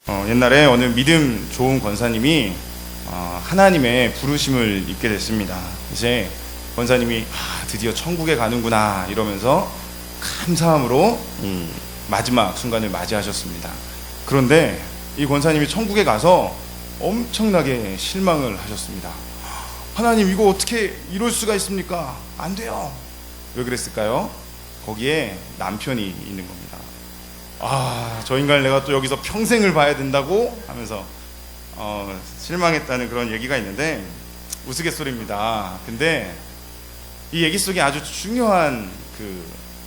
옛날에 어느 믿음 좋은 권사님이 하나님의 부르심을 입게 됐습니다. 이제 권사님이 드디어 천국에 가는구나 이러면서 감사함으로 마지막 순간을 맞이하셨습니다. 그런데 이 권사님이 천국에 가서 엄청나게 실망을 하셨습니다. 하나님, 이거 어떻게 이럴 수가 있습니까? 안 돼요. 왜 그랬을까요? 거기에 남편이 있는 겁니다. 저 인간을 내가 또 여기서 평생을 봐야 된다고 하면서 실망했다는 그런 얘기가 있는데 우스갯소리입니다. 근데 이 얘기 속에 아주 중요한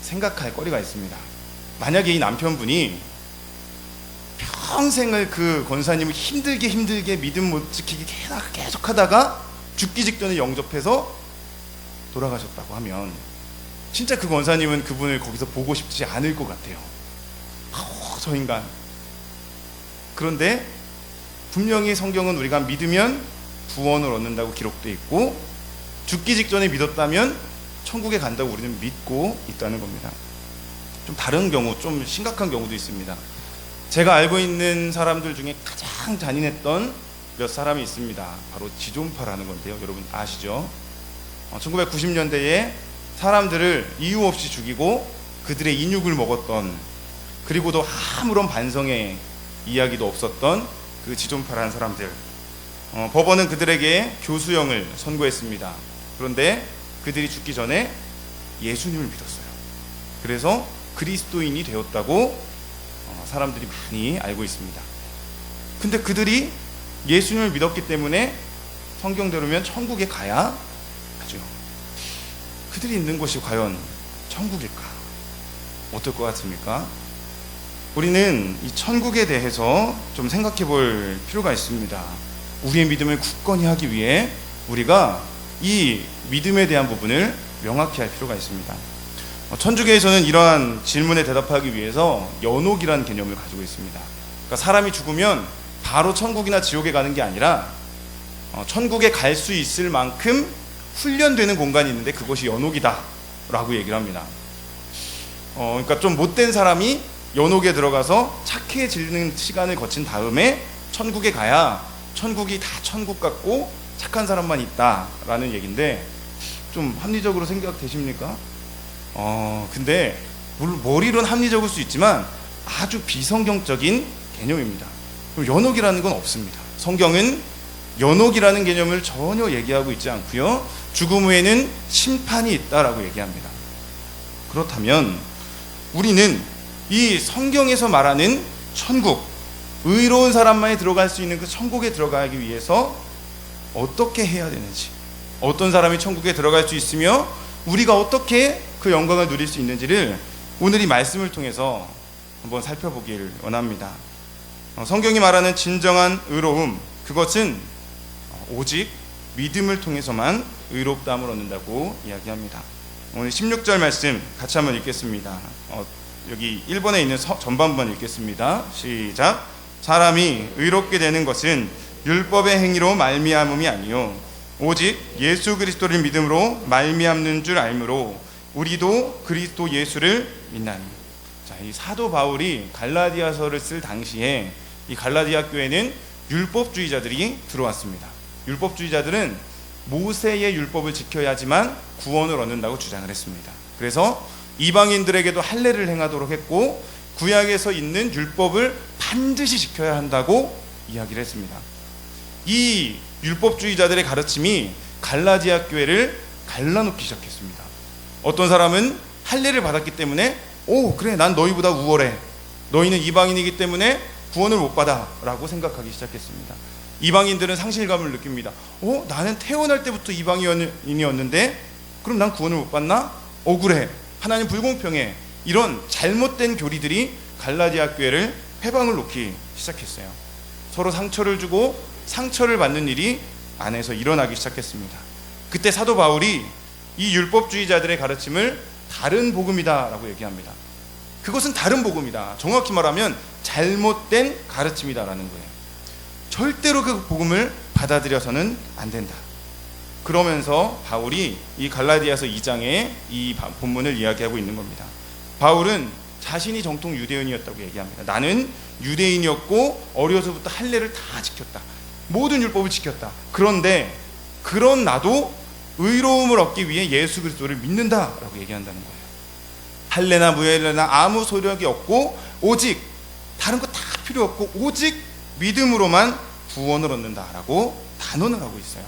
생각할 거리가 있습니다. 만약에 이 남편분이 평생을 그 권사님을 힘들게 믿음 못 지키게 계속 하다가 죽기 직전에 영접해서 돌아가셨다고 하면 진짜 그 권사님은 그분을 거기서 보고 싶지 않을 것 같아요. 저 인간. 그런데 분명히 성경은 우리가 믿으면 구원을 얻는다고 기록되어 있고 죽기 직전에 믿었다면 천국에 간다고 우리는 믿고 있다는 겁니다. 좀 다른 경우, 좀 심각한 경우도 있습니다. 제가 알고 있는 사람들 중에 가장 잔인했던 몇 사람이 있습니다. 바로 지존파라는 건데요. 여러분 아시죠? 1990년대에 사람들을 이유 없이 죽이고 그들의 인육을 먹었던, 그리고도 아무런 반성의 이야기도 없었던 그 지존파라는 사람들. 법원은 그들에게 교수형을 선고했습니다. 그런데 그들이 죽기 전에 예수님을 믿었어요. 그래서 그리스도인이 되었다고 사람들이 많이 알고 있습니다. 근데 그들이 예수님을 믿었기 때문에 성경대로면 천국에 가야 하죠. 그들이 있는 곳이 과연 천국일까? 어떨 것 같습니까? 우리는 이 천국에 대해서 좀 생각해 볼 필요가 있습니다. 우리의 믿음을 굳건히 하기 위해 우리가 이 믿음에 대한 부분을 명확히 할 필요가 있습니다. 천주교에서는 이러한 질문에 대답하기 위해서 연옥이라는 개념을 가지고 있습니다. 그러니까 사람이 죽으면 바로 천국이나 지옥에 가는 게 아니라 천국에 갈 수 있을 만큼 훈련되는 공간이 있는데 그것이 연옥이다 라고 얘기를 합니다. 그러니까 좀 못된 사람이 연옥에 들어가서 착해지는 시간을 거친 다음에 천국에 가야 천국이 다 천국 같고 착한 사람만 있다라는 얘기인데 좀 합리적으로 생각되십니까? 근데 머리로는 합리적일 수 있지만 아주 비성경적인 개념입니다. 연옥이라는 건 없습니다. 성경은 연옥이라는 개념을 전혀 얘기하고 있지 않고요. 죽음 후에는 심판이 있다라고 얘기합니다. 그렇다면 우리는 이 성경에서 말하는 천국, 의로운 사람만이 들어갈 수 있는 그 천국에 들어가기 위해서 어떻게 해야 되는지, 어떤 사람이 천국에 들어갈 수 있으며 우리가 어떻게 그 영광을 누릴 수 있는지를 오늘 이 말씀을 통해서 한번 살펴보길 원합니다. 성경이 말하는 진정한 의로움, 그것은 오직 믿음을 통해서만 의롭다함을 얻는다고 이야기합니다. 오늘 16절 말씀 같이 한번 읽겠습니다. 여기 1번에 있는 전반부만 읽겠습니다. 시작. 사람이 의롭게 되는 것은 율법의 행위로 말미암음이 아니요 오직 예수 그리스도를 믿음으로 말미암는 줄 알므로 우리도 그리스도 예수를 믿나니. 자, 이 사도 바울이 갈라디아서를 쓸 당시에 이 갈라디아 교회는 율법주의자들이 들어왔습니다. 율법주의자들은 모세의 율법을 지켜야지만 구원을 얻는다고 주장을 했습니다. 그래서 이방인들에게도 할례를 행하도록 했고 구약에서 있는 율법을 반드시 지켜야 한다고 이야기를 했습니다. 이 율법주의자들의 가르침이 갈라디아 교회를 갈라놓기 시작했습니다. 어떤 사람은 할례를 받았기 때문에 그래, 난 너희보다 우월해, 너희는 이방인이기 때문에 구원을 못 받아 라고 생각하기 시작했습니다. 이방인들은 상실감을 느낍니다. 나는 태어날 때부터 이방인이었는데 그럼 난 구원을 못 받나? 억울해, 하나님 불공평해. 이런 잘못된 교리들이 갈라디아 교회를 회방을 놓기 시작했어요. 서로 상처를 주고 상처를 받는 일이 안에서 일어나기 시작했습니다. 그때 사도 바울이 이 율법주의자들의 가르침을 다른 복음이다 라고 얘기합니다. 그것은 다른 복음이다, 정확히 말하면 잘못된 가르침이다 라는 거예요. 절대로 그 복음을 받아들여서는 안 된다. 그러면서 바울이 이 갈라디아서 2장에 이 본문을 이야기하고 있는 겁니다. 바울은 자신이 정통 유대인이었다고 얘기합니다. 나는 유대인이었고 어려서부터 할례를 다 지켰다. 모든 율법을 지켰다. 그런데 그런 나도 의로움을 얻기 위해 예수 그리스도를 믿는다라고 얘기한다는 거예요. 할례나 무할례나 아무 소력이 없고 오직 다른 거 다 필요 없고 오직 믿음으로만 구원을 얻는다라고 단언을 하고 있어요.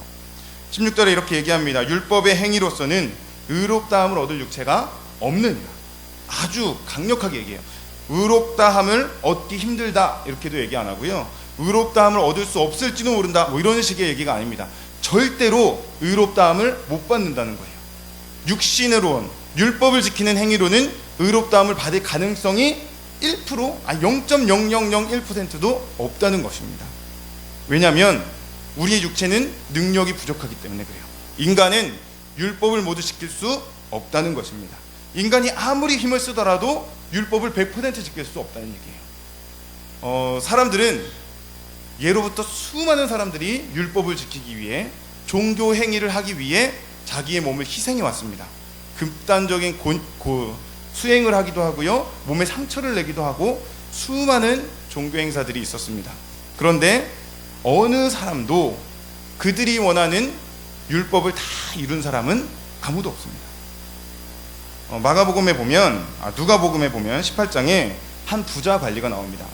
16절에 이렇게 얘기합니다. 율법의 행위로서는 의롭다함을 얻을 육체가 없느니라. 아주 강력하게 얘기해요. 의롭다함을 얻기 힘들다 이렇게도 얘기 안 하고요. 의롭다함을 얻을 수 없을지도 모른다 뭐 이런 식의 얘기가 아닙니다. 절대로 의롭다함을 못 받는다는 거예요. 육신으로 율법을 지키는 행위로는 의롭다함을 받을 가능성이 0.0001%도 없다는 것입니다. 왜냐하면 우리의 육체는 능력이 부족하기 때문에 그래요. 인간은 율법을 모두 지킬 수 없다는 것입니다. 인간이 아무리 힘을 쓰더라도 율법을 100% 지킬 수 없다는 얘기예요. 사람들은 예로부터 수많은 사람들이 율법을 지키기 위해 종교 행위를 하기 위해 자기의 몸을 희생해 왔습니다. 극단적인 수행을 하기도 하고요, 몸에 상처를 내기도 하고 수많은 종교 행사들이 있었습니다. 그런데 어느 사람도 그들이 원하는 율법을 다 이룬 사람은 아무도 없습니다. 누가복음에 보면 18장에 한 부자 관리가 나옵니다.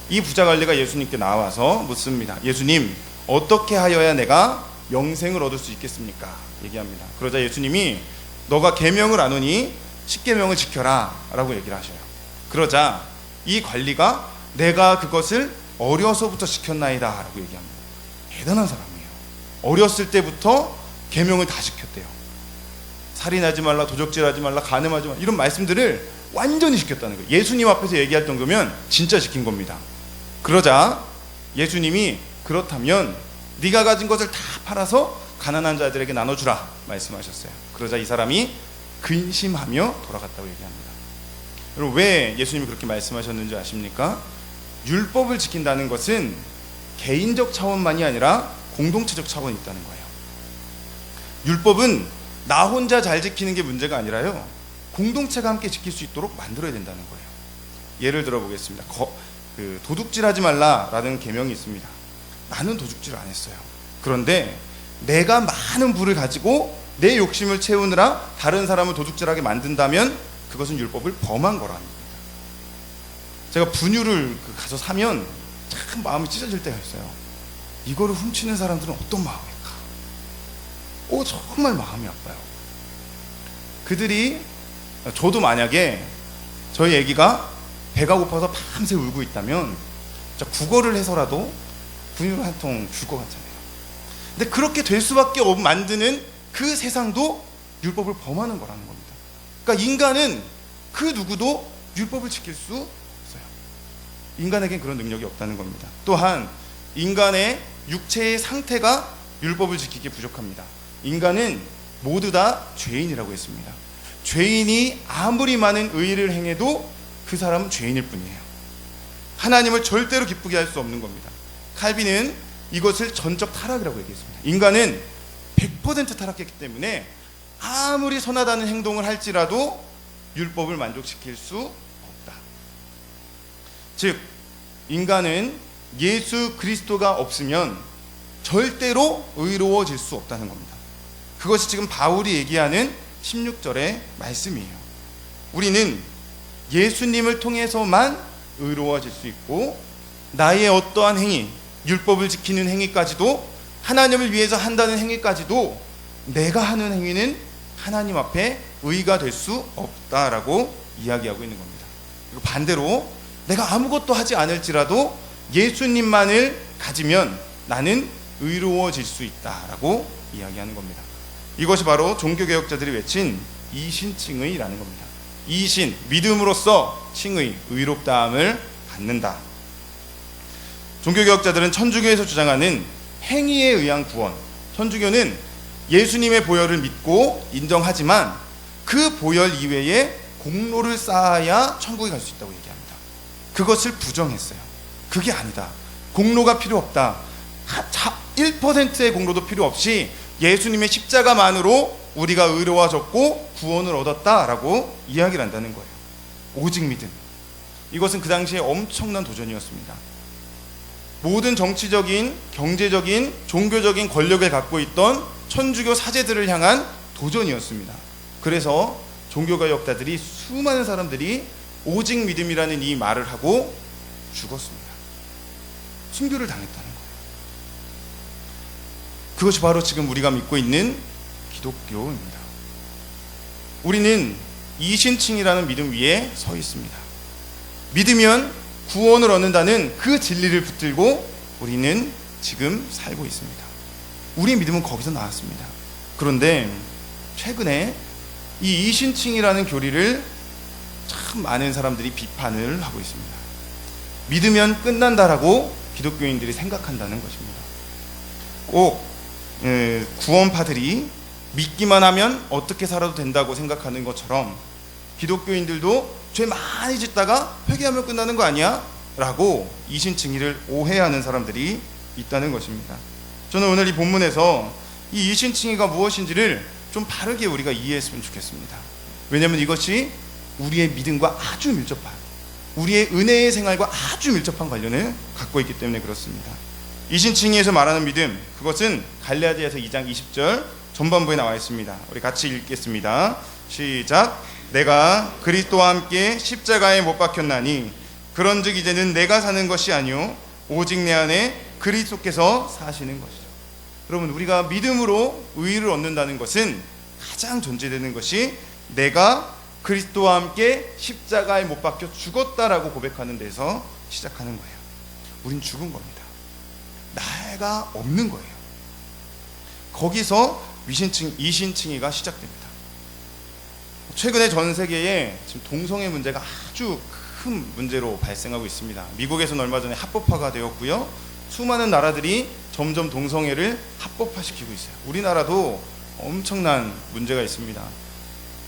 이 부자 관리가 예수님께 나와서 묻습니다. 예수님, 어떻게 하여야 내가 영생을 얻을 수 있겠습니까? 얘기합니다. 그러자 예수님이 너가 계명을 아노니 10계명을 지켜라 라고 얘기를 하셔요. 그러자 이 관리가 내가 그것을 어려서부터 지켰나이다 라고 얘기합니다. 대단한 사람이에요. 어렸을 때부터 계명을 다 지켰대요. 살인하지 말라, 도적질하지 말라, 간음하지 말라 이런 말씀들을 완전히 지켰다는 거예요. 예수님 앞에서 얘기할 정도면 진짜 지킨 겁니다. 그러자 예수님이 그렇다면 네가 가진 것을 다 팔아서 가난한 자들에게 나눠주라 말씀하셨어요. 그러자 이 사람이 근심하며 돌아갔다고 얘기합니다. 여러분, 왜 예수님이 그렇게 말씀하셨는지 아십니까? 율법을 지킨다는 것은 개인적 차원만이 아니라 공동체적 차원이 있다는 거예요. 율법은 나 혼자 잘 지키는 게 문제가 아니라요, 공동체가 함께 지킬 수 있도록 만들어야 된다는 거예요. 예를 들어 보겠습니다. 도둑질하지 말라라는 계명이 있습니다. 나는 도둑질을 안 했어요. 그런데 내가 많은 부를 가지고 내 욕심을 채우느라 다른 사람을 도둑질하게 만든다면 그것은 율법을 범한 거라는 겁니다. 제가 분유를 가서 사면 참 마음이 찢어질 때가 있어요. 이거를 훔치는 사람들은 어떤 마음일까? 정말 마음이 아파요. 저도 만약에 저희 애기가 배가 고파서 밤새 울고 있다면 국어를 해서라도 분유를 한 통 줄 것 같잖아요. 근데 그렇게 될 수밖에 만드는 그 세상도 율법을 범하는 거라는 겁니다. 그러니까 인간은 그 누구도 율법을 지킬 수 없어요. 인간에겐 그런 능력이 없다는 겁니다. 또한 인간의 육체의 상태가 율법을 지키기에 부족합니다. 인간은 모두 다 죄인이라고 했습니다. 죄인이 아무리 많은 의를 행해도 그 사람은 죄인일 뿐이에요. 하나님을 절대로 기쁘게 할 수 없는 겁니다. 칼빈은 이것을 전적 타락이라고 얘기했습니다. 인간은 100% 타락했기 때문에 아무리 선하다는 행동을 할지라도 율법을 만족시킬 수 없다. 즉, 인간은 예수 그리스도가 없으면 절대로 의로워질 수 없다는 겁니다. 그것이 지금 바울이 얘기하는 16절의 말씀이에요. 우리는 예수님을 통해서만 의로워질 수 있고, 나의 어떠한 행위, 율법을 지키는 행위까지도, 하나님을 위해서 한다는 행위까지도 내가 하는 행위는 하나님 앞에 의가 될 수 없다라고 이야기하고 있는 겁니다. 그리고 반대로 내가 아무것도 하지 않을지라도 예수님만을 가지면 나는 의로워질 수 있다라고 이야기하는 겁니다. 이것이 바로 종교개혁자들이 외친 이신칭의라는 겁니다. 이신, 믿음으로써 칭의, 의롭다함을 받는다. 종교개혁자들은 천주교에서 주장하는 행위에 의한 구원, 천주교는 예수님의 보혈을 믿고 인정하지만 그 보혈 이외에 공로를 쌓아야 천국에 갈 수 있다고 얘기합니다. 그것을 부정했어요. 그게 아니다. 공로가 필요 없다. 1%의 공로도 필요 없이 예수님의 십자가만으로 우리가 의로워졌고 구원을 얻었다라고 이야기를 한다는 거예요. 오직 믿음, 이것은 그 당시에 엄청난 도전이었습니다. 모든 정치적인, 경제적인, 종교적인 권력을 갖고 있던 천주교 사제들을 향한 도전이었습니다. 그래서 종교개혁자들이, 수많은 사람들이 오직 믿음이라는 이 말을 하고 죽었습니다. 순교를 당했다는 거예요. 그것이 바로 지금 우리가 믿고 있는 기독교입니다. 우리는 이신칭이라는 믿음 위에 서 있습니다. 믿으면 구원을 얻는다는 그 진리를 붙들고 우리는 지금 살고 있습니다. 우리의 믿음은 거기서 나왔습니다. 그런데 최근에 이 이신칭이라는 교리를 참 많은 사람들이 비판을 하고 있습니다. 믿으면 끝난다라고 기독교인들이 생각한다는 것입니다. 꼭 구원파들이 믿기만 하면 어떻게 살아도 된다고 생각하는 것처럼 기독교인들도 죄 많이 짓다가 회개하면 끝나는 거 아니야? 라고 이신칭의를 오해하는 사람들이 있다는 것입니다. 저는 오늘 이 본문에서 이 이신칭의가 무엇인지를 좀 바르게 우리가 이해했으면 좋겠습니다. 왜냐하면 이것이 우리의 믿음과 아주 밀접한, 우리의 은혜의 생활과 아주 밀접한 관련을 갖고 있기 때문에 그렇습니다. 이신칭의에서 말하는 믿음, 그것은 갈라디아서 2장 20절 전반부에 나와 있습니다. 우리 같이 읽겠습니다. 시작. 내가 그리스도와 함께 십자가에 못 박혔나니 그런즉 이제는 내가 사는 것이 아니요 오직 내 안에 그리스도께서 사시는 것이죠. 여러분, 우리가 믿음으로 의를 얻는다는 것은 가장 전제되는 것이 내가 그리스도와 함께 십자가에 못 박혀 죽었다라고 고백하는 데서 시작하는 거예요. 우린 죽은 겁니다. 나가 없는 거예요. 거기서 이신칭의가 시작됩니다. 최근에 전 세계에 지금 동성애 문제가 아주 큰 문제로 발생하고 있습니다. 미국에서는 얼마 전에 합법화가 되었고요. 수많은 나라들이 점점 동성애를 합법화시키고 있어요. 우리나라도 엄청난 문제가 있습니다.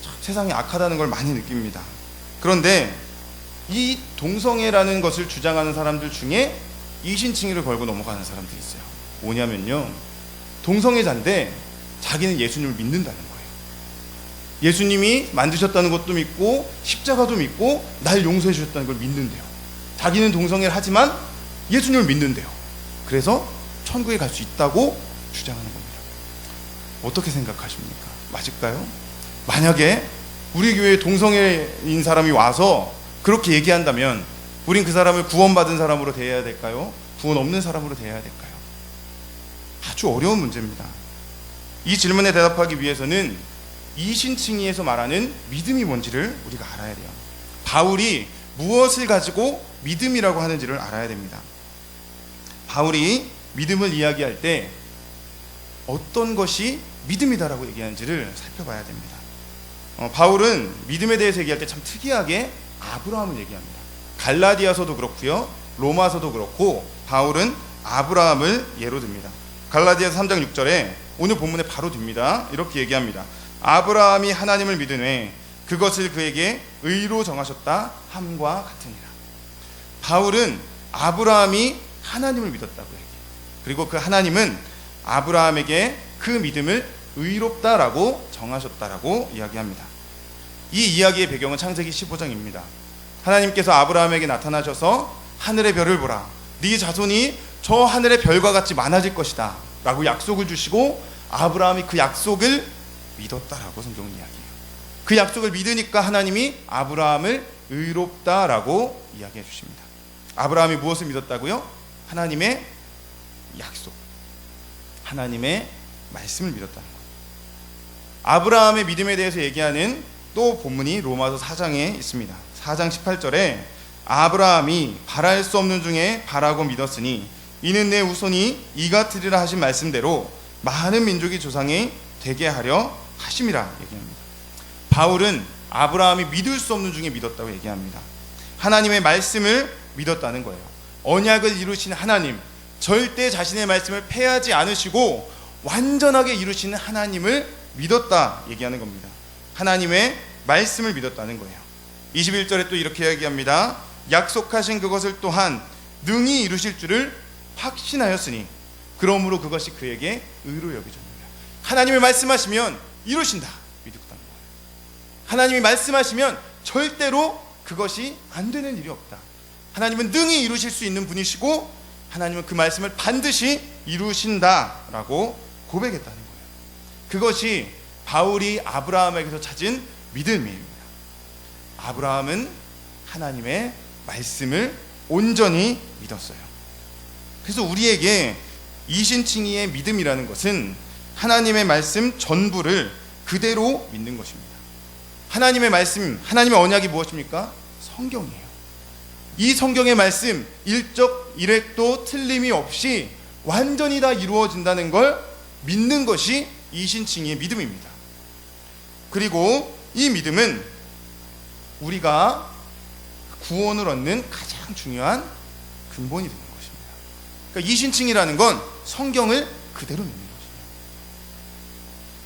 참 세상이 악하다는 걸 많이 느낍니다. 그런데 이 동성애라는 것을 주장하는 사람들 중에 이신칭의를 걸고 넘어가는 사람들이 있어요. 뭐냐면요, 동성애자인데 자기는 예수님을 믿는다는 거예요. 예수님이 만드셨다는 것도 믿고 십자가도 믿고 날 용서해 주셨다는 걸 믿는데요. 자기는 동성애를 하지만 예수님을 믿는데요. 그래서 천국에 갈 수 있다고 주장하는 겁니다. 어떻게 생각하십니까? 맞을까요? 만약에 우리 교회에 동성애인 사람이 와서 그렇게 얘기한다면 우린 그 사람을 구원받은 사람으로 대해야 될까요? 구원 없는 사람으로 대해야 될까요? 아주 어려운 문제입니다. 이 질문에 대답하기 위해서는 이신칭의에서 말하는 믿음이 뭔지를 우리가 알아야 돼요. 바울이 무엇을 가지고 믿음이라고 하는지를 알아야 됩니다. 바울이 믿음을 이야기할 때 어떤 것이 믿음이다라고 얘기하는지를 살펴봐야 됩니다. 바울은 믿음에 대해서 얘기할 때 참 특이하게 아브라함을 얘기합니다. 갈라디아서도 그렇고요, 로마서도 그렇고 바울은 아브라함을 예로 듭니다. 갈라디아서 3장 6절에 오늘 본문에 바로 듭니다. 이렇게 얘기합니다. 아브라함이 하나님을 믿으매 그것을 그에게 의로 정하셨다 함과 같으니라. 바울은 아브라함이 하나님을 믿었다고 얘기해요. 그리고 그 하나님은 아브라함에게 그 믿음을 의롭다라고 정하셨다라고 이야기합니다. 이 이야기의 배경은 창세기 15장입니다. 하나님께서 아브라함에게 나타나셔서 하늘의 별을 보라, 네 자손이 저 하늘의 별과 같이 많아질 것이다 라고 약속을 주시고 아브라함이 그 약속을 믿었다라고 성경은 이야기해요. 그 약속을 믿으니까 하나님이 아브라함을 의롭다라고 이야기해 주십니다. 아브라함이 무엇을 믿었다고요? 하나님의 약속, 하나님의 말씀을 믿었다는 거예요. 아브라함의 믿음에 대해서 얘기하는 또 본문이 로마서 4장에 있습니다. 4장 18절에 아브라함이 바랄 수 없는 중에 바라고 믿었으니 이는 내 후손이 이같으리라 하신 말씀대로 많은 민족이 조상이 되게 하려 하심이라 얘기합니다. 바울은 아브라함이 믿을 수 없는 중에 믿었다고 얘기합니다. 하나님의 말씀을 믿었다는 거예요. 언약을 이루신 하나님, 절대 자신의 말씀을 폐하지 않으시고 완전하게 이루시는 하나님을 믿었다 얘기하는 겁니다. 하나님의 말씀을 믿었다는 거예요. 21절에 또 이렇게 이야기합니다. 약속하신 그것을 또한 능히 이루실 줄을 확신하였으니 그러므로 그것이 그에게 의로 여겨집니다. 하나님이 말씀하시면 이루신다 믿었다는 거예요. 하나님이 말씀하시면 절대로 그것이 안 되는 일이 없다. 하나님은 능히 이루실 수 있는 분이시고 하나님은 그 말씀을 반드시 이루신다라고 고백했다는 거예요. 그것이 바울이 아브라함에게서 찾은 믿음입니다. 아브라함은 하나님의 말씀을 온전히 믿었어요. 그래서 우리에게 이신칭의의 믿음이라는 것은 하나님의 말씀 전부를 그대로 믿는 것입니다. 하나님의 말씀, 하나님의 언약이 무엇입니까? 성경이에요. 이 성경의 말씀 일적 일획도 틀림이 없이 완전히 다 이루어진다는 걸 믿는 것이 이신칭의의 믿음입니다. 그리고 이 믿음은 우리가 구원을 얻는 가장 중요한 근본이 되는 것입니다. 그러니까 이신칭이라는 건 성경을 그대로 믿는 것입니다.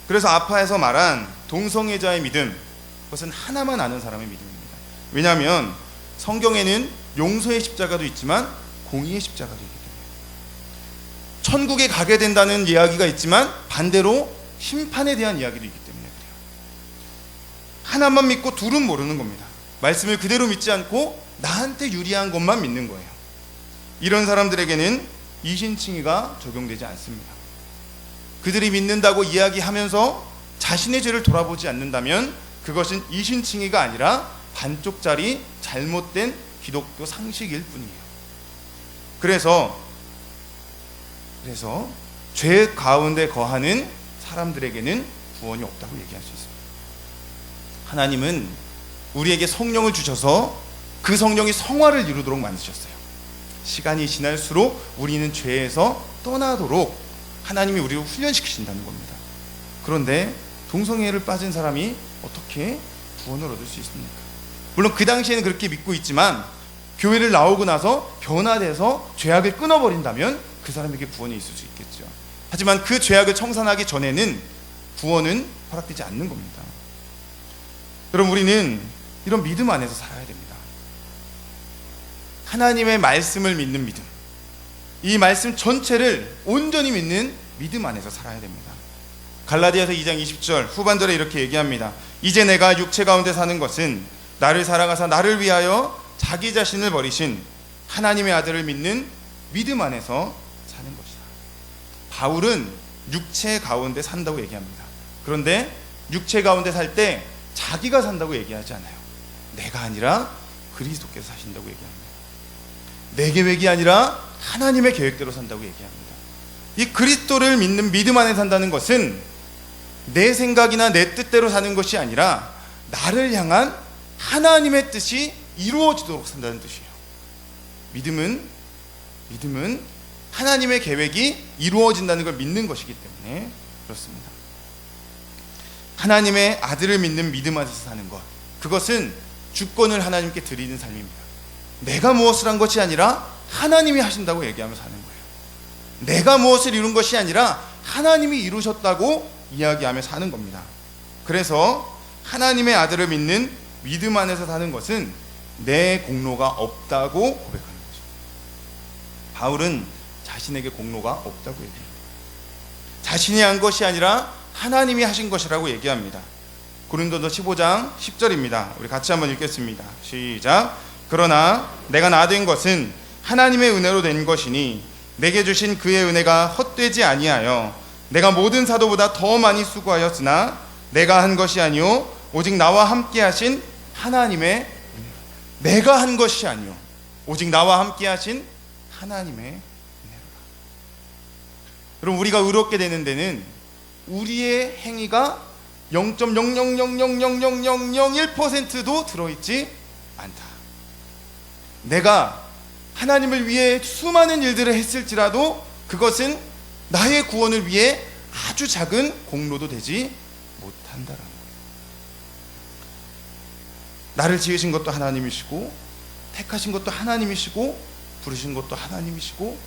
그래서 아파에서 말한 동성애자의 믿음, 그것은 하나만 아는 사람의 믿음입니다. 왜냐하면 성경에는 용서의 십자가도 있지만 공의의 십자가도 있기 때문에, 천국에 가게 된다는 이야기가 있지만 반대로 심판에 대한 이야기도 있기 때문에 그래요. 하나만 믿고 둘은 모르는 겁니다. 말씀을 그대로 믿지 않고 나한테 유리한 것만 믿는 거예요. 이런 사람들에게는 이신칭의가 적용되지 않습니다. 그들이 믿는다고 이야기하면서 자신의 죄를 돌아보지 않는다면 그것은 이신칭의가 아니라 반쪽짜리 잘못된 기독교 상식일 뿐이에요. 그래서 죄 가운데 거하는 사람들에게는 구원이 없다고 얘기할 수 있습니다. 하나님은 우리에게 성령을 주셔서 그 성령이 성화를 이루도록 만드셨어요. 시간이 지날수록 우리는 죄에서 떠나도록 하나님이 우리를 훈련시키신다는 겁니다. 그런데 동성애를 빠진 사람이 어떻게 구원을 얻을 수 있습니까? 물론 그 당시에는 그렇게 믿고 있지만 교회를 나오고 나서 변화돼서 죄악을 끊어버린다면 그 사람에게 구원이 있을 수 있겠죠. 하지만 그 죄악을 청산하기 전에는 구원은 허락되지 않는 겁니다. 여러분, 우리는 이런 믿음 안에서 살아야 됩니다. 하나님의 말씀을 믿는 믿음, 이 말씀 전체를 온전히 믿는 믿음 안에서 살아야 됩니다. 갈라디아서 2장 20절 후반절에 이렇게 얘기합니다. 이제 내가 육체 가운데 사는 것은 나를 사랑하사 나를 위하여 자기 자신을 버리신 하나님의 아들을 믿는 믿음 안에서 사는 것이다. 바울은 육체 가운데 산다고 얘기합니다. 그런데 육체 가운데 살 때 자기가 산다고 얘기하지 않아요. 내가 아니라 그리스도께서 사신다고 얘기합니다. 내 계획이 아니라 하나님의 계획대로 산다고 얘기합니다. 이 그리스도를 믿는 믿음 안에 산다는 것은 내 생각이나 내 뜻대로 사는 것이 아니라 나를 향한 하나님의 뜻이 이루어지도록 산다는 뜻이에요. 믿음은 하나님의 계획이 이루어진다는 걸 믿는 것이기 때문에 그렇습니다. 하나님의 아들을 믿는 믿음 안에서 사는 것, 그것은 주권을 하나님께 드리는 삶입니다. 내가 무엇을 한 것이 아니라 하나님이 하신다고 얘기하며 사는 거예요. 내가 무엇을 이룬 것이 아니라 하나님이 이루셨다고 이야기하며 사는 겁니다. 그래서 하나님의 아들을 믿는 믿음 안에서 사는 것은 내 공로가 없다고 고백하는 거죠. 바울은 자신에게 공로가 없다고 얘기합니다. 자신이 한 것이 아니라 하나님이 하신 것이라고 얘기합니다. 고린도서 15장 10절입니다. 우리 같이 한번 읽겠습니다. 시작. 그러나 내가 나 된 것은 하나님의 은혜로 된 것이니 내게 주신 그의 은혜가 헛되지 아니하여 내가 모든 사도보다 더 많이 수고하였으나 내가 한 것이 아니요 오직 나와 함께 하신 하나님의 은혜라. 내가 한 것이 아니요 오직 나와 함께 하신 하나님의 은혜라. 여러분, 우리가 의롭게 되는 데는 우리의 행위가 0.0000001%도 들어있지 않다. 내가 하나님을 위해 수많은 일들을 했을지라도 그것은 나의 구원을 위해 아주 작은 공로도 되지 못한다라는 거예요. 나를 지으신 것도 하나님이시고 택하신 것도 하나님이시고 부르신 것도 하나님이시고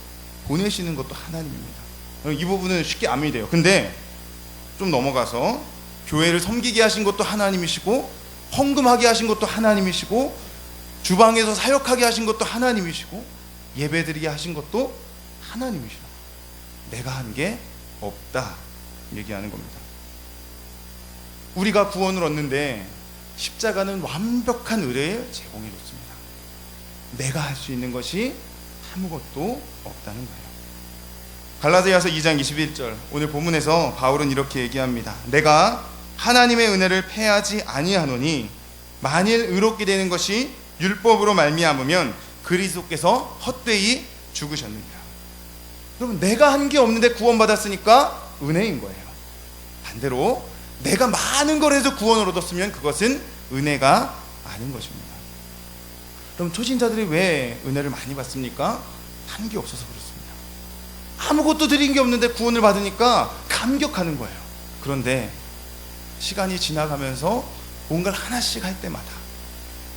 보내시는 것도 하나님입니다. 이 부분은 쉽게 암이 돼요. 근데 좀 넘어가서 교회를 섬기게 하신 것도 하나님이시고 헌금하게 하신 것도 하나님이시고 주방에서 사역하게 하신 것도 하나님이시고 예배드리게 하신 것도 하나님이시라. 내가 한 게 없다 얘기하는 겁니다. 우리가 구원을 얻는데 십자가는 완벽한 의뢰를 제공해 줬습니다. 내가 할 수 있는 것이 아무것도 없다는 거예요. 갈라디아서 2장 21절, 오늘 본문에서 바울은 이렇게 얘기합니다. 내가 하나님의 은혜를 패하지 아니하노니 만일 의롭게 되는 것이 율법으로 말미암으면 그리스도께서 헛되이 죽으셨느니라. 여러분, 내가 한 게 없는데 구원받았으니까 은혜인 거예요. 반대로 내가 많은 걸 해서 구원을 얻었으면 그것은 은혜가 아닌 것입니다. 그럼 초신자들이 왜 은혜를 많이 받습니까? 한 게 없어서 그렇습니다. 아무것도 드린 게 없는데 구원을 받으니까 감격하는 거예요. 그런데 시간이 지나가면서 뭔가를 하나씩 할 때마다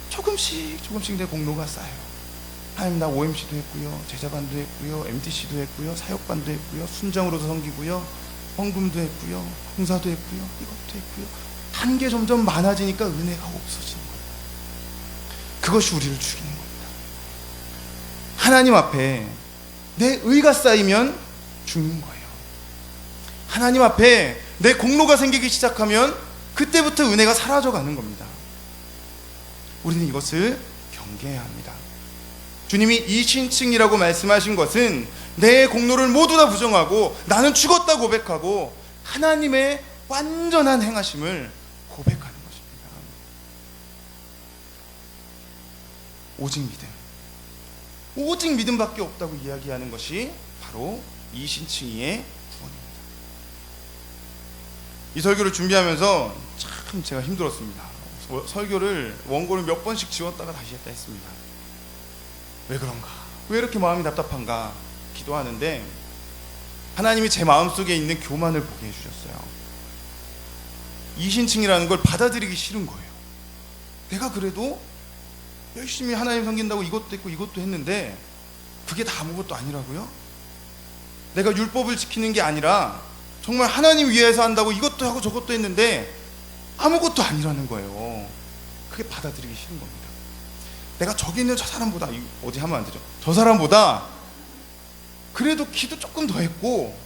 조금씩 내 공로가 쌓여요. 하나님, 나 OMC도 했고요, 제자반도 했고요, MTC도 했고요, 사역반도 했고요, 순장으로도 섬기고요, 헌금도 했고요, 봉사도 했고요, 이것도 했고요. 한 게 점점 많아지니까 은혜가 없어지는 거예요. 그것이 우리를 죽이는 겁니다. 하나님 앞에 내 의가 쌓이면 죽는 거예요. 하나님 앞에 내 공로가 생기기 시작하면 그때부터 은혜가 사라져가는 겁니다. 우리는 이것을 경계해야 합니다. 주님이 이신층이라고 말씀하신 것은 내 공로를 모두 다 부정하고 나는 죽었다 고백하고 하나님의 완전한 행하심을 고백하는 것입니다. 오직 믿음밖에 없다고 이야기하는 것이 바로 이신층이의 구원입니다. 이 설교를 준비하면서 참 제가 힘들었습니다. 설교를 원고를 몇 번씩 지웠다가 다시 했다 했습니다. 왜 그런가? 왜 이렇게 마음이 답답한가? 기도하는데 하나님이 제 마음속에 있는 교만을 보게 해주셨어요. 이신층이라는 걸 받아들이기 싫은 거예요. 내가 그래도 열심히 하나님 섬긴다고 이것도 했고 이것도 했는데 그게 다 아무것도 아니라고요? 내가 율법을 지키는 게 아니라 정말 하나님 위해서 한다고 이것도 하고 저것도 했는데 아무것도 아니라는 거예요. 그게 받아들이기 싫은 겁니다. 내가 저기 있는 저 사람보다, 어디 하면 안 되죠, 저 사람보다 그래도 기도 조금 더 했고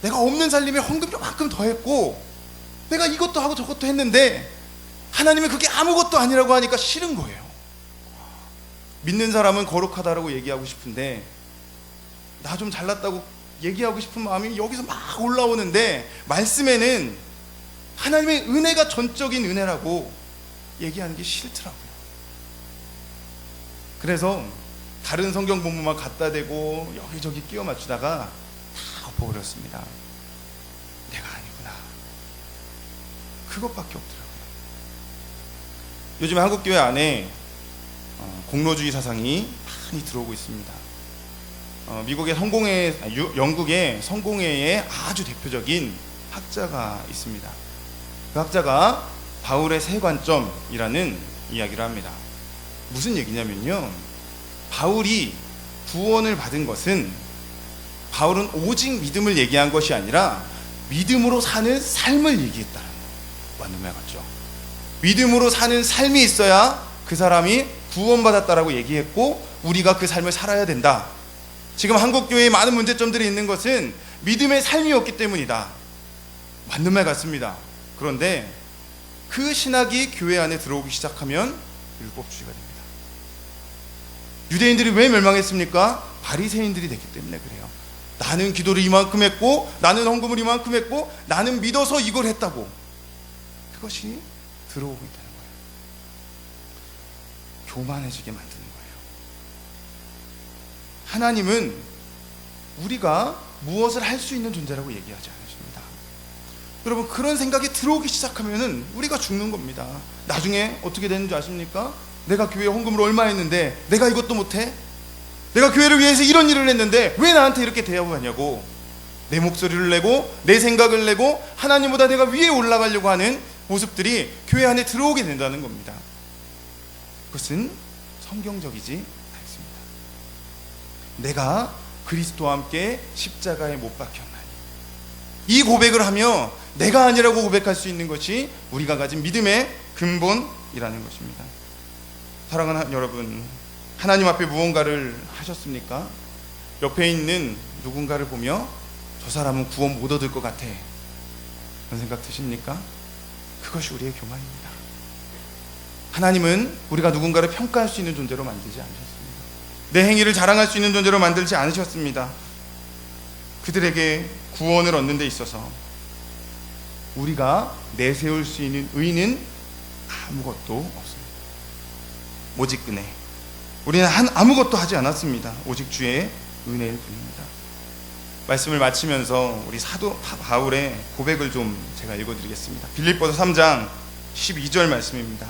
내가 없는 살림에 헌금 조금 더 했고 내가 이것도 하고 저것도 했는데 하나님은 그게 아무것도 아니라고 하니까 싫은 거예요. 믿는 사람은 거룩하다라고 얘기하고 싶은데 나 좀 잘났다고 얘기하고 싶은 마음이 여기서 막 올라오는데 말씀에는 하나님의 은혜가 전적인 은혜라고 얘기하는 게 싫더라고요. 그래서 다른 성경 본문만 갖다 대고 여기저기 끼워 맞추다가 다 엎어버렸습니다. 내가 아니구나. 그것밖에 없더라고요. 요즘 한국교회 안에 공로주의 사상이 많이 들어오고 있습니다. 미국의 영국의 성공회의 아주 대표적인 학자가 있습니다. 그 학자가 바울의 세 관점이라는 이야기를 합니다. 무슨 얘기냐면요, 바울이 구원을 받은 것은 바울은 오직 믿음을 얘기한 것이 아니라 믿음으로 사는 삶을 얘기했다는 거. 맞는 말 같죠? 믿음으로 사는 삶이 있어야 그 사람이 구원받았다라고 얘기했고 우리가 그 삶을 살아야 된다. 지금 한국교회에 많은 문제점들이 있는 것은 믿음의 삶이 없기 때문이다. 맞는 말 같습니다. 그런데 그 신학이 교회 안에 들어오기 시작하면 율법주의가 됩니다. 유대인들이 왜 멸망했습니까? 바리새인들이 됐기 때문에 그래요. 나는 기도를 이만큼 했고 나는 헌금을 이만큼 했고 나는 믿어서 이걸 했다고. 그것이 들어오고 있다는 거예요. 교만해지게 만드는 거예요. 하나님은 우리가 무엇을 할 수 있는 존재라고 얘기하지 않으십니다. 여러분, 그런 생각이 들어오기 시작하면은 우리가 죽는 겁니다. 나중에 어떻게 되는 줄 아십니까? 내가 교회에 헌금을 얼마 했는데 내가 이것도 못해? 내가 교회를 위해서 이런 일을 했는데 왜 나한테 이렇게 대우하냐고 내 목소리를 내고 내 생각을 내고 하나님보다 내가 위에 올라가려고 하는 모습들이 교회 안에 들어오게 된다는 겁니다. 그것은 성경적이지 않습니다. 내가 그리스도와 함께 십자가에 못 박혔나니, 이 고백을 하며 내가 아니라고 고백할 수 있는 것이 우리가 가진 믿음의 근본이라는 것입니다. 사랑하는 여러분, 하나님 앞에 무언가를 하셨습니까? 옆에 있는 누군가를 보며 저 사람은 구원 못 얻을 것 같아, 그런 생각 드십니까? 그것이 우리의 교만입니다. 하나님은 우리가 누군가를 평가할 수 있는 존재로 만들지 않으셨습니다. 내 행위를 자랑할 수 있는 존재로 만들지 않으셨습니다. 그들에게 구원을 얻는 데 있어서 우리가 내세울 수 있는 의는 아무것도 없습니다. 오직 은혜. 우리는 아무것도 하지 않았습니다. 오직 주의 은혜일 뿐입니다. 말씀을 마치면서 우리 사도 바울의 고백을 좀 제가 읽어드리겠습니다. 빌립보서 3장 12절 말씀입니다.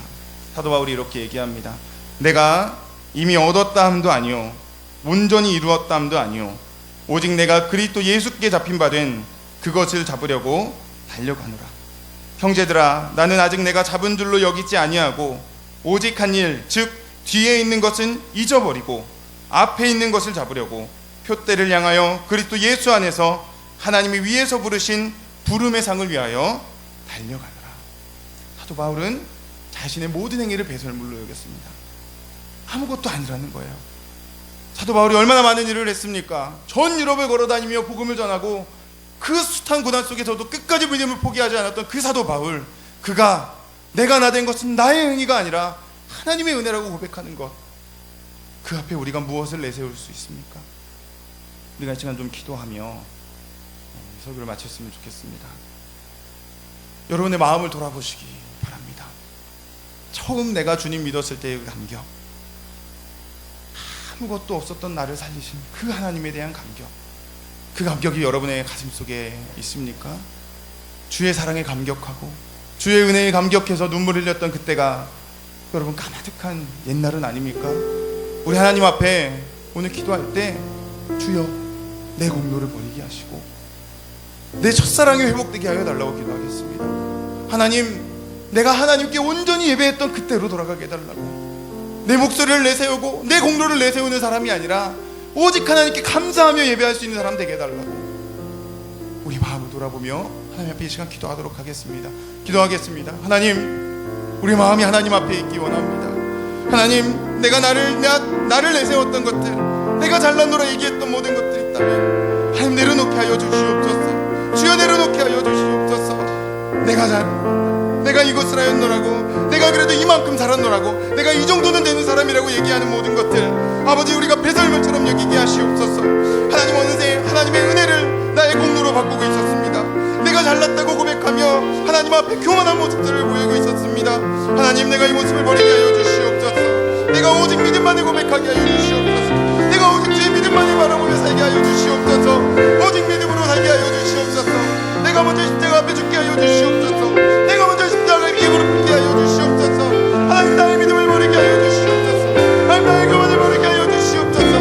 사도 바울이 이렇게 얘기합니다. 내가 이미 얻었다 함도 아니요 온전히 이루었다 함도 아니요 오직 내가 그리스도 예수께 잡힌 바 된 그것을 잡으려고 달려가노라. 형제들아, 나는 아직 내가 잡은 줄로 여기지 아니하고 오직 한 일, 즉 뒤에 있는 것은 잊어버리고 앞에 있는 것을 잡으려고 표대를 향하여 그리스도 예수 안에서 하나님이 위에서 부르신 부름의 상을 위하여 달려가노라. 사도 바울은 자신의 모든 행위를 배설물로 여겼습니다. 아무것도 아니라는 거예요. 사도 바울이 얼마나 많은 일을 했습니까? 전 유럽을 걸어다니며 복음을 전하고 그 숱한 고난 속에서도 끝까지 믿음을 포기하지 않았던 그 사도 바울, 그가 내가 나 된 것은 나의 행위가 아니라 하나님의 은혜라고 고백하는 것, 그 앞에 우리가 무엇을 내세울 수 있습니까? 우리가 이 시간 좀 기도하며 설교를 마쳤으면 좋겠습니다. 여러분의 마음을 돌아보시기 바랍니다. 처음 내가 주님 믿었을 때의 그 감격, 아무것도 없었던 나를 살리신 그 하나님에 대한 감격, 그 감격이 여러분의 가슴 속에 있습니까? 주의 사랑에 감격하고 주의 은혜에 감격해서 눈물 흘렸던 그때가 여러분 까마득한 옛날은 아닙니까? 우리 하나님 앞에 오늘 기도할 때 주여 내 공로를 버리게 하시고 내 첫사랑이 회복되게 하여 달라고 기도하겠습니다. 하나님, 내가 하나님께 온전히 예배했던 그때로 돌아가게 해달라고, 내 목소리를 내세우고 내 공로를 내세우는 사람이 아니라 오직 하나님께 감사하며 예배할 수 있는 사람 되게 해달라고 우리 마음을 돌아보며 하나님 앞에 이 시간 기도하도록 하겠습니다. 기도하겠습니다. 하나님, 우리 마음이 하나님 앞에 있기 원합니다. 하나님, 내가 나를 내세웠던 것들, 내가 잘난노라 얘기했던 모든 것들이 있다면 하나님 내려놓게 하여 주시옵소서. 주여 내려놓게 하여 주시옵소서. 내가 이것을 하였노라고, 내가 그래도 이만큼 살았노라고, 내가 이 정도는 되는 사람이라고 얘기하는 모든 것들, 아버지 우리가 배설물처럼 여기게 하시옵소서. 하나님, 어느새 하나님의 은혜를 나의 공로로 바꾸고 있었습니다. 내가 잘났다고 고백하며 하나님 앞에 교만한 모습들을 보이고 있었습니다. 하나님, 내가 이 모습을 버리게 하여 주시옵소서. 내가 오직 믿음만을 고백하게 하여 주시옵소서. 내가 오직 주의 믿음만을 바라보며 살게 하여 주시옵소서. 오직 믿음으로 살게 하여 주시옵소서. 내가 먼저 십자가 앞에 죽게 하여 주시옵소서. 내가 먼저 십자가 위에 무릎 꿇게 하여 주시옵소서. 하나님, 나의 믿음을 버리게 하여 주시옵소서. 하나님, 나의 교만을 버리게 하여 주시옵소서.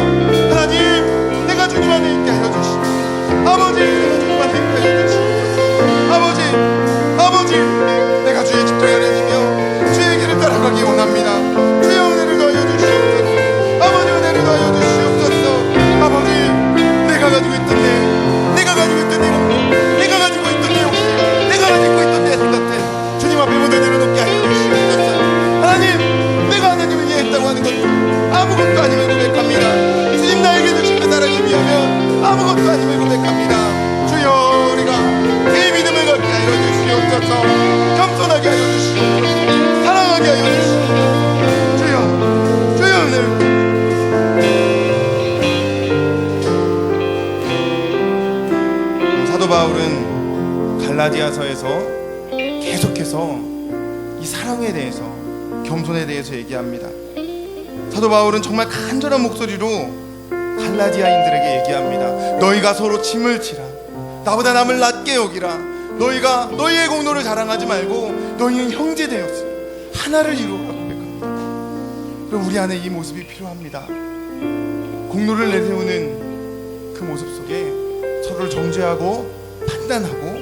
하나님, 내가 주님 안에 있게 하여 주시옵소서. 아버지, 주님 안에 있게 하여 주시옵소서. 아버지, 내가 주의 집토에 아뢰며 주의 길을 따라가기 원합니다. 주의 은혜를 더하여 주시옵소서. 아버지, 은혜를 더하여 주시옵소서. 아버지, 내가 가지고 있던 내가 가지고 있던 내 공로, 내가 가지고 있던 내 욕심, 내가 가지고 있던 내 생각들 주님 앞에 모두 내려놓게 하여 주시옵소서. 하나님, 내가 하나님을 이해했다고 하는 것도 아무것도 아님을 고백합니다. 주님 나에게 주신 그 사랑에 비하면 아무것도 아님을 고백합니다. 주여, 우리가 이 믿음을 갖게 하여 주시옵소서. 겸손하게 하여 주시옵소서. 사랑하게 하여 주시옵소서. 주여 은혜를. 사도 바울은 갈라디아서에서 계속해서 이 사랑에 대해서, 겸손에 대해서 얘기합니다. 사도 바울은 정말 간절한 목소리로 갈라디아인들에게 얘기합니다. 너희가 서로 짐을 지라. 나보다 남을 낮게 여기라. 너희가 너희의 공로를 자랑하지 말고 너희는 형제 되었으니 하나를 이루어라 고백합니다. 그럼 우리 안에 이 모습이 필요합니다. 공로를 내세우는 그 모습 속에 서로를 정죄하고 판단하고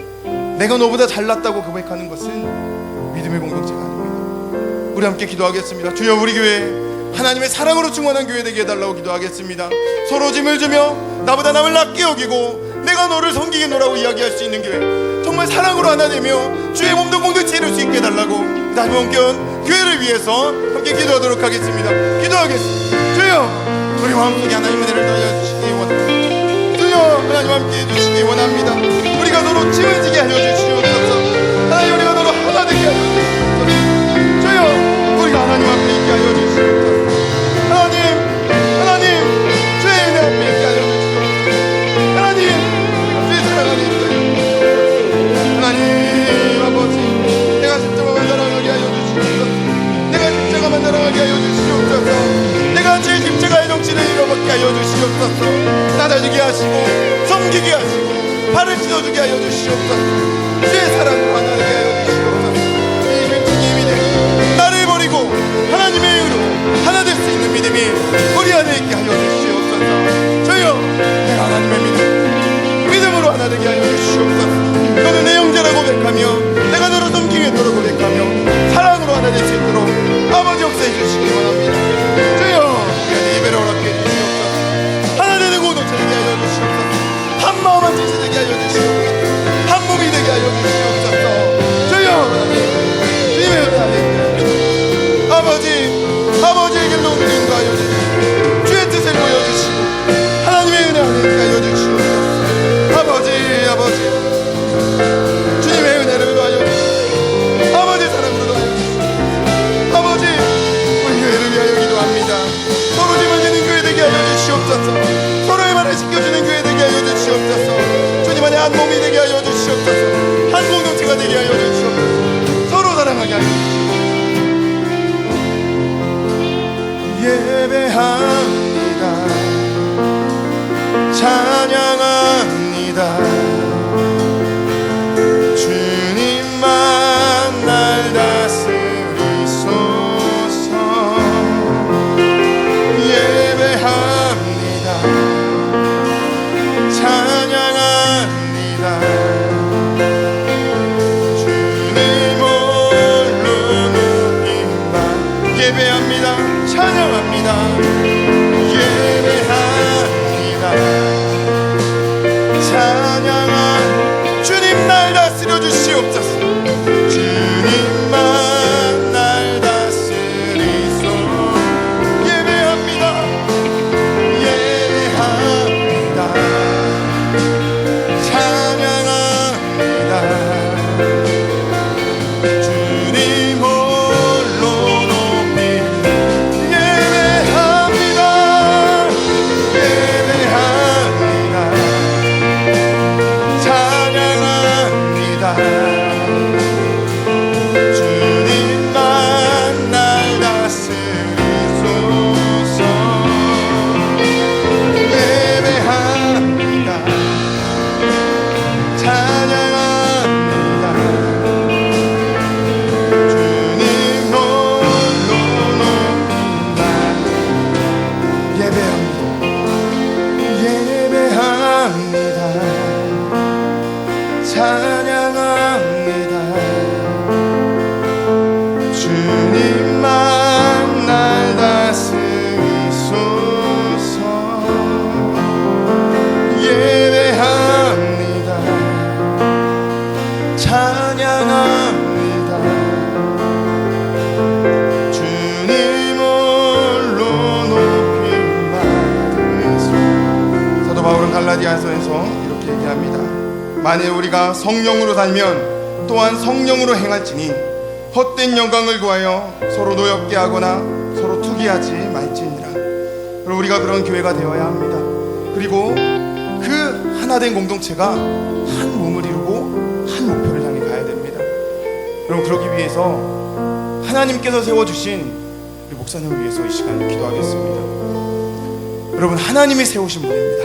내가 너보다 잘났다고 고백하는 것은 믿음의 공동체가 아닙니다. 우리 함께 기도하겠습니다. 주여, 우리 교회 하나님의 사랑으로 충만한 교회 되게 해달라고 기도하겠습니다. 서로 짐을 지며 나보다 남을 낮게 여기고 내가 너를 섬기겠노라고 이야기할 수 있는 교회, 정말 사랑으로 하나 되며 주의 몸도 공동체 이룰 수 있게 해달라고 다시 한번 교회를 위해서 함께 기도하도록 하겠습니다. 기도하겠습니다. 주여, 우리 마음속에 하나님의 은혜를 더하여 주시기 원합니다. 주여, 하나님 함께 해주시기 원합니다. 우리가 서로 짐을 지게 하여 주시옵소서. 하나님, 우리가 서로 하나 되게 하여 주시옵소서. 주여, 우리가 하나님 많아지게 하시고 섬기게 하시고 발을 찢어주게 하여 주시옵소서. 주의 사랑으로 하나되게 하여 주시옵소서. 이신 주님이 되고 나를 버리고 하나님의 의로 하나 될 수 있는 믿음이 우리 안에 있게 하여 주시옵소서. 저희여, 내가 하나님의 믿음으로 하나 되게 하여 주시옵소서. 너는 내 형제라 고백하며 내가 너로 섬기겠도록 고백하며 사랑으로 하나 될 수 있도록 아버지 역사해 주시기 원합니다. 주여, 우리 안에 예배를 허락해 주시옵소서. 하나 되는 공동체 되게 하여 주시옵소서. 한 마음 한 뜻이 되게 하여 주시옵소서. 한 몸이 되게 하여 주시옵소서. 주여, 주님의 은혜 아버지의 길로 우리를 인도하여 주시고 주의 뜻을 보여주시고 하나님의 은혜 안에 있게 하여 주시옵소서. 아버지 주님의 은혜를 도하여 주시고 아버지 사랑으로 도하여 주시고 아버지, 우리 교회를 위하여 기도합니다. 서로 짐을 지는 교회 되게 하여 주시옵소서. 서로의 말을 지켜주는 교회 되게 하여 주시옵소서. 주님 안에 한 몸이 되게 하여 주시옵소서. 한 공동체가 되게 하여 주시옵소서. 서로 사랑하게 하여 주시옵소서. 예배합니다. 찬양합니다. 주님만 날 다스리소서. 예배합니다. 찬양합니다. 주님 홀로 높임만. 예배합니다. 찬양합니다. 예배합니다. 찬양한 주님 날 다스려 주시옵소서. 주님만 날 다스리소. 예배합니다. 예배합니다. 찬양합니다. 주님 홀로 높이. 주님만 날 다스리소서. 예배합니다. 찬양합니다. 주님 홀로 높임만. 예배합니다. 예배합니다. 찬양합니다. 주님만 날 다스리소서. 예배합니다. 찬양합니다. 주님 홀로 높임 받으소. 사도 바울은 갈라디아서에서 이렇게 얘기합니다. 만일 우리가 성령으로 살면 또한 성령으로 행할지니 헛된 영광을 구하여 서로 노엽게 하거나 서로 투기하지 말지니라. 그럼 우리가 그런 교회가 되어야 합니다. 그리고 그 하나된 공동체가 한 몸을 이루고 한 목표를 향해 가야 됩니다. 여러분, 그러기 위해서 하나님께서 세워주신 우리 목사님을 위해서 이 시간 기도하겠습니다. 여러분, 하나님이 세우신 분입니다.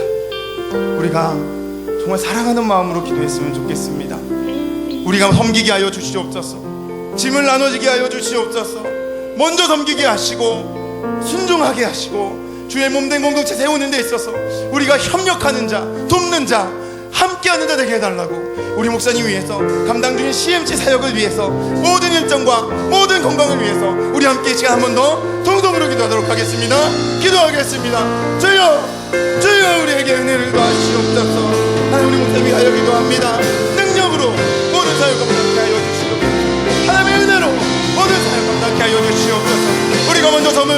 우리가 정말 사랑하는 마음으로 기도했으면 좋겠습니다. 우리가 섬기게 하여 주시옵소서. 짐을 나눠지게 하여 주시옵소서. 먼저 섬기게 하시고 순종하게 하시고 주의 몸된 공동체 세우는 데 있어서 우리가 협력하는 자, 돕는 자, 함께하는 자 되게 해달라고 우리 목사님 위해서 감당 중인 CMC 사역을 위해서 모든 일정과 모든 건강을 위해서 우리 함께 이 시간 한 번 더 통성으로 기도하도록 하겠습니다. 기도하겠습니다. 주여 우리에게 은혜를 더하시옵소서. 하나님, 우리 목사님이 하여 기도합니다. 능력으로 모든 사역을 감당케 하여 주시옵소서. 하나님의 은혜로 모든 사역을 감당케 하여 주시옵소서. 우리가 먼저 섬을